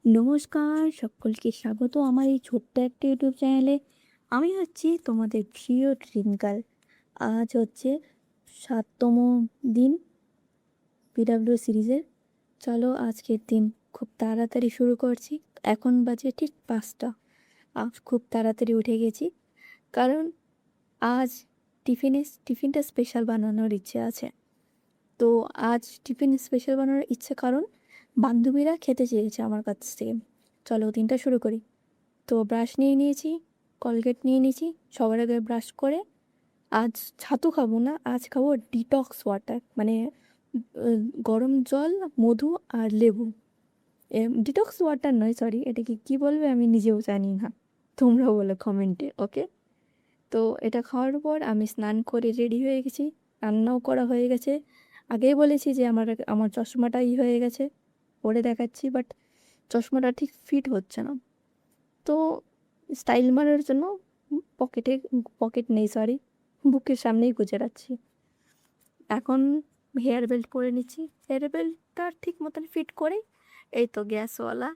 নমস্কার, সকলকে স্বাগত আমার এই ছোট্ট একটা ইউটিউব চ্যানেলে। আমি হচ্ছি তোমাদের প্রিয় ট্রিঙ্কাল। আজ হচ্ছে ৭তম দিন পিডাব্লিউ সিরিজের। চলো আজকের দিন খুব তাড়াতাড়ি শুরু করছি। এখন বাজে ঠিক ৫টা। আজ খুব তাড়াতাড়ি উঠে গেছি, কারণ আজ টিফিনটা স্পেশাল বানানোর ইচ্ছে আছে। তো আজ টিফিন স্পেশাল বানানোর ইচ্ছে কারণ বান্ধবীরা খেতে চেয়েছে আমার কাছ থেকে। চলো দিনটা শুরু করি। তো ব্রাশ নিয়ে নিয়েছি, কলগেট নিয়ে নিয়েছি। সবার আগে ব্রাশ করে আজ ছাতু খাবো না, আজ খাবো ডিটক্স ওয়াটার, মানে গরম জল, মধু আর লেবু। ডিটক্স ওয়াটার নয়, সরি, এটাকে কী বলবে আমি নিজেও জানি না, তোমরা বলো কমেন্টে, ওকে? তো এটা খাওয়ার পর আমি স্নান করে রেডি হয়ে গেছি, রান্নাও করা হয়ে গেছে। আগেই বলেছি যে আমার চশমাটা হয়ে গেছে, পরে দেখাচ্ছি, বাট চশমাটা ঠিক ফিট হচ্ছে না। তো স্টাইল মারার জন্য পকেট নেই, সরি, বুকের সামনেই গুজে রাখছি। এখন হেয়ার বেল্ট পরে নিচ্ছি। হেয়ার বেল্টটা ঠিক মতন ফিট করে এই তো গ্যাসওয়ালা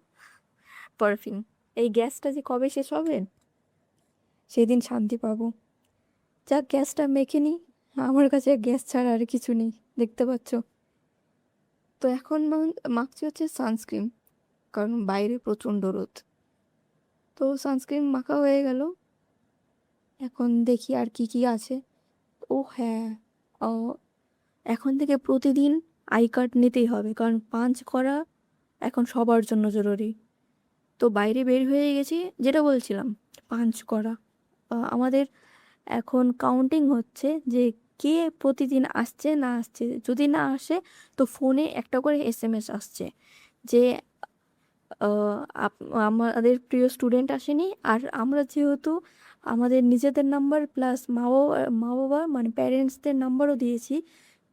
পারফিউম। এই গ্যাসটা যে কবে শেষ হবে সেদিন শান্তি পাবো। যাক, গ্যাসটা মেখে নিই। আমার কাছে গ্যাস ছাড়া আর কিছু নেই, দেখতে পাচ্ছ। তো এখন মাখছি হচ্ছে সানস্ক্রিন, কারণ বাইরে প্রচণ্ড রোদ। তো সানস্ক্রিন মাখা হয়ে গেল। এখন দেখি আর কি কি আছে। ও হ্যাঁ, ও, এখন থেকে প্রতিদিন আই কার্ড নিতেই হবে, কারণ পাঞ্চ করা এখন সবার জন্য জরুরি। তো বাইরে বের হয়ে গেছি, যেটা বলছিলাম, পাঞ্চ করা। আমাদের এখন কাউন্টিং হচ্ছে যে কে প্রতিদিন আসছে না আসছে। যদি না আসে তো ফোনে একটা করে SMS আসছে যে আমাদের প্রিয় স্টুডেন্ট আসেনি। আর আমরা যেহেতু আমাদের নিজেদের নাম্বার প্লাস মা বাবা মানে প্যারেন্টসদের নাম্বারও দিয়েছি,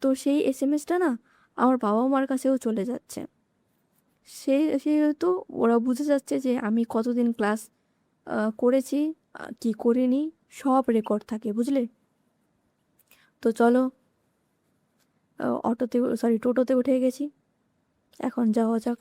তো সেই SMSটা না আমার বাবা মার কাছেও চলে যাচ্ছে। সেহেতু ওরা বুঝে যাচ্ছে যে আমি কতদিন ক্লাস করেছি, কি করিনি, সব রেকর্ড থাকে, বুঝলে? তো চলো, টোটোতে উঠে গেছি, এখন যাওয়া যাক।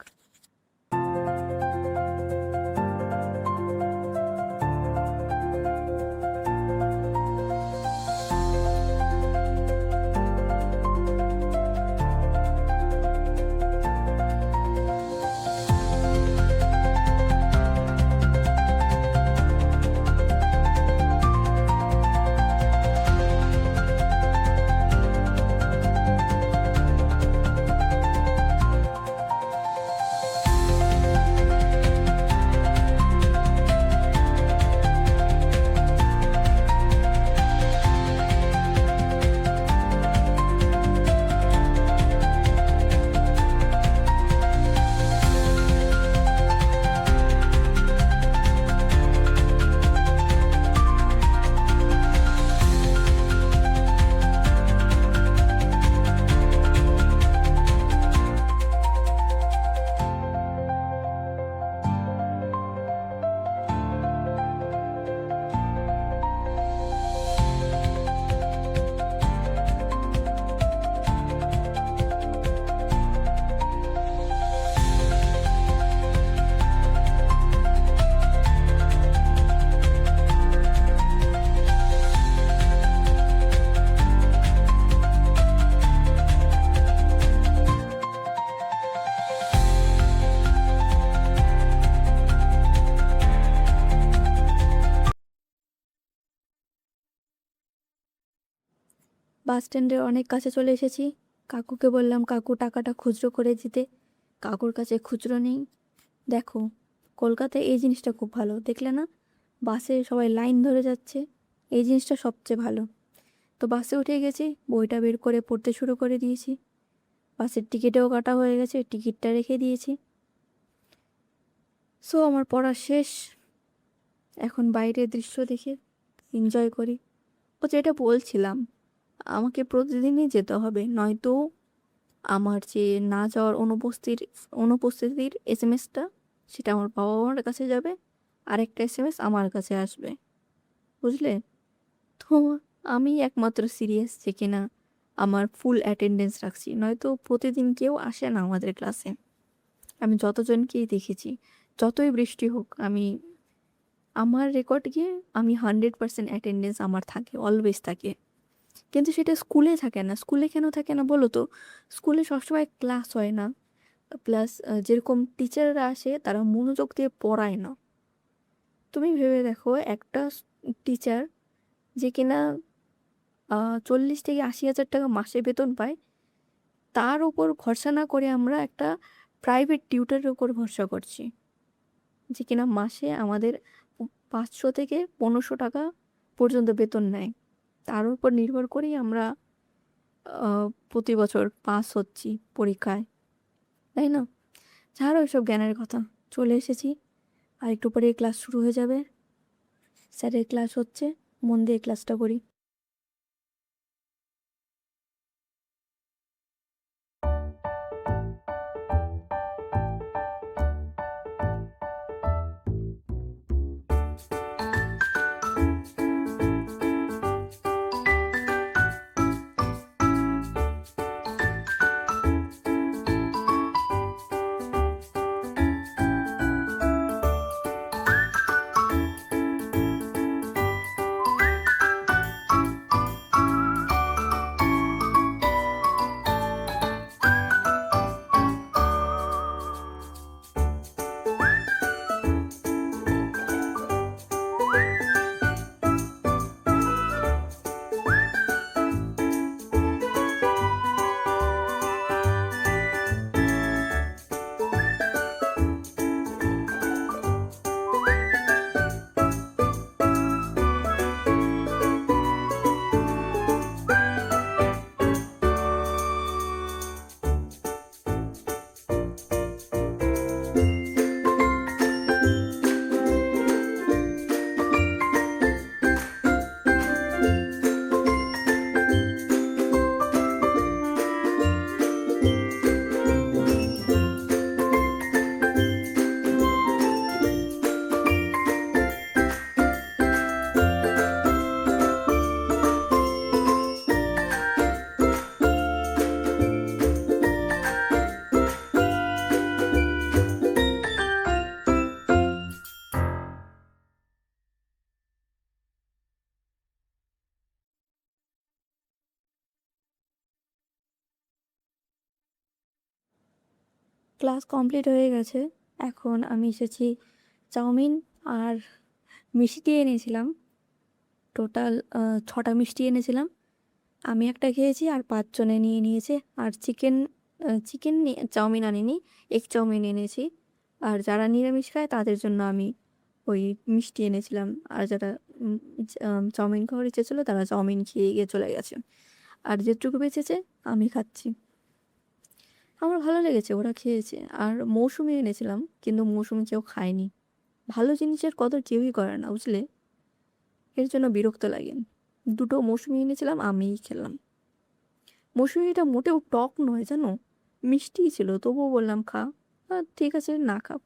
বাস স্ট্যান্ডের অনেক কাছে চলে এসেছি। কাকুকে বললাম কাকু টাকাটা খুচরো করে দিতে। কাকুর কাছে খুচরো নেই। দেখো, কলকাতায় এই জিনিসটা খুব ভালো, দেখলে না? বাসে সবাই লাইন ধরে যাচ্ছে, এই জিনিসটা সবচেয়ে ভালো। তো বাসে উঠে গেছি, বইটা বের করে পড়তে শুরু করে দিয়েছি। বাসের টিকিটেও কাটা হয়ে গেছে, টিকিটটা রেখে দিয়েছি। সো আমার পড়া শেষ। এখন বাইরের দৃশ্য দেখে এনজয় করি। ও যেটা বলছিলাম, আমাকে প্রতিদিনই যেতে হবে, নয়তো আমার যে না যাওয়ার অনুপস্থিতির SMSটা, সেটা আমার বাবা মার কাছে যাবে, আর একটা SMS আমার কাছে আসবে, বুঝলে? তো আমি একমাত্র সিরিয়াস যে কিনা আমার ফুল অ্যাটেন্ডেন্স রাখছি, নয়তো প্রতিদিন কেউ আসে না আমাদের ক্লাসে। আমি যতজনকেই দেখেছি, যতই বৃষ্টি হোক, আমার রেকর্ড গিয়ে আমি 100% অ্যাটেন্ডেন্স আমার থাকে, অলওয়েজ থাকে। কিন্তু সেটা স্কুলে থাকে না। স্কুলে কেন থাকে না বলো তো? স্কুলে সবসময় ক্লাস হয় না। প্লাস যেরকম টিচাররা আসে তারা মনোযোগ দিয়ে পড়ায় না। তুমি ভেবে দেখো, একটা টিচার যে কিনা 40,000 থেকে 80,000 টাকা মাসে বেতন পায়, তার উপর ভরসা না করে আমরা একটা প্রাইভেট টিউটরের উপর ভরসা করছি, যে কিনা মাসে আমাদের 500 থেকে 1500 টাকা পর্যন্ত বেতন নেয়। তার উপর নির্ভর করেই আমরা প্রতি বছর পাস হচ্ছি পরীক্ষায়, তাই না? ছাড়ো এসব জ্ঞানের কথা। চলে এসেছি, আর একটু পরে ক্লাস শুরু হয়ে যাবে। স্যারের ক্লাস হচ্ছে, মন দিয়ে ক্লাসটা করি। ক্লাস কমপ্লিট হয়ে গেছে। এখন আমি এসেছি চাউমিন আর মিষ্টি এনেছিলাম। টোটাল 6টা মিষ্টি এনেছিলাম। আমি একটা খেয়েছি আর 5 জনে নিয়ে নিয়েছে। আর চিকেন চাউমিন আনিনি, এগ চাউমিন এনেছি। আর যারা নিরামিষ খায় তাদের জন্য আমি ওই মিষ্টি এনেছিলাম। আর যারা চাউমিন খাওয়ার ইচ্ছে ছিল তারা চাউমিন খেয়ে গিয়ে চলে গেছে। আর যেটুকু বেঁচেছে আমি খাচ্ছি। আমার ভালো লেগেছে, ওরা খেয়েছে। আর মৌসুমী এনেছিলাম, কিন্তু মৌসুমী কেউ খায়নি। ভালো জিনিসের কদর কেউই করে না, বুঝলে? এর জন্য বিরক্ত লাগে। 2টো মৌসুমী এনেছিলাম, আমিই খেলাম। মৌসুমীটা মোটেও টক নয় জানো, মিষ্টিই ছিল। তবুও বললাম খা। ঠিক আছে, না খাপ,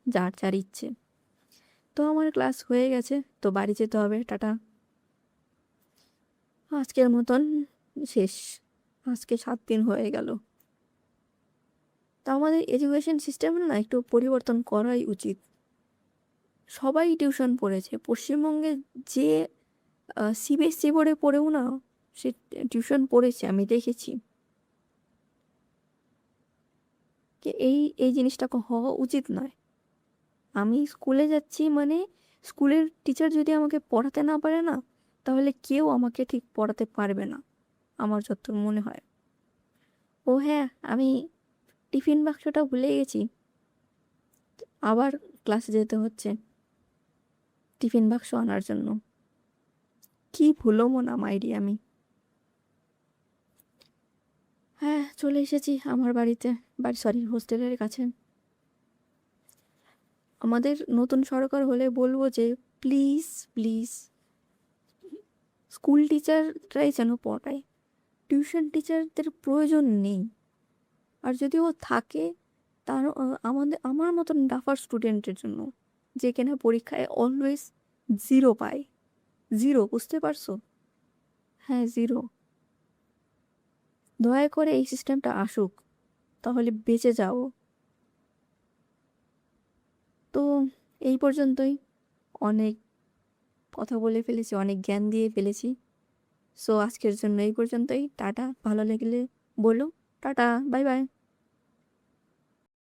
যার যার ইচ্ছে। তো আমার ক্লাস হয়ে গেছে, তো বাড়ি যেতে হবে। টাটা। আজকের মতন শেষ। আজকে 7 দিন হয়ে গেল। তা আমাদের এডুকেশন সিস্টেম না একটু পরিবর্তন করাই উচিত। সবাই টিউশন পড়েছে পশ্চিমবঙ্গে। যে সিবিএসসি বোর্ডে পড়েও না, সে টিউশন পড়েছে, আমি দেখেছি। এই এই জিনিসটা হওয়া উচিত নয়। আমি স্কুলে যাচ্ছি মানে স্কুলের টিচার যদি আমাকে পড়াতে না পারে না, তাহলে কেউ আমাকে ঠিক পড়াতে পারবে না, আমার যতদূর মনে হয়। ও হ্যাঁ, আমি টিফিন বাক্সটা ভুলে গেছি। আবার ক্লাসে যেতে হচ্ছে টিফিন বাক্স আনার জন্য। কি ভুলো মন আমারই আমি। হ্যাঁ, চলে এসেছি আমার বাড়িতে। সরি, হোস্টেলের কাছে। আমাদের নতুন সরকার হলে বলবো যে প্লিজ প্লিজ স্কুল টিচাররাই যেন পড়ায়, টিউশন টিচারদের প্রয়োজন নেই। আর যদিও থাকে, তার আমার মতন ডাফার স্টুডেন্টের জন্য, যে কিনা পরীক্ষায় অলওয়েজ 0 পায়। 0, বুঝতে পারছো? হ্যাঁ, 0। দয়া করে এই সিস্টেমটা আসুক, তাহলে বেঁচে যাও। তো এই পর্যন্তই, অনেক কথা বলে ফেলেছি, অনেক জ্ঞান দিয়ে ফেলেছি। সো আজকের জন্য এই পর্যন্তই। টাটা। ভালো লাগলে বলো। Tata, bye bye.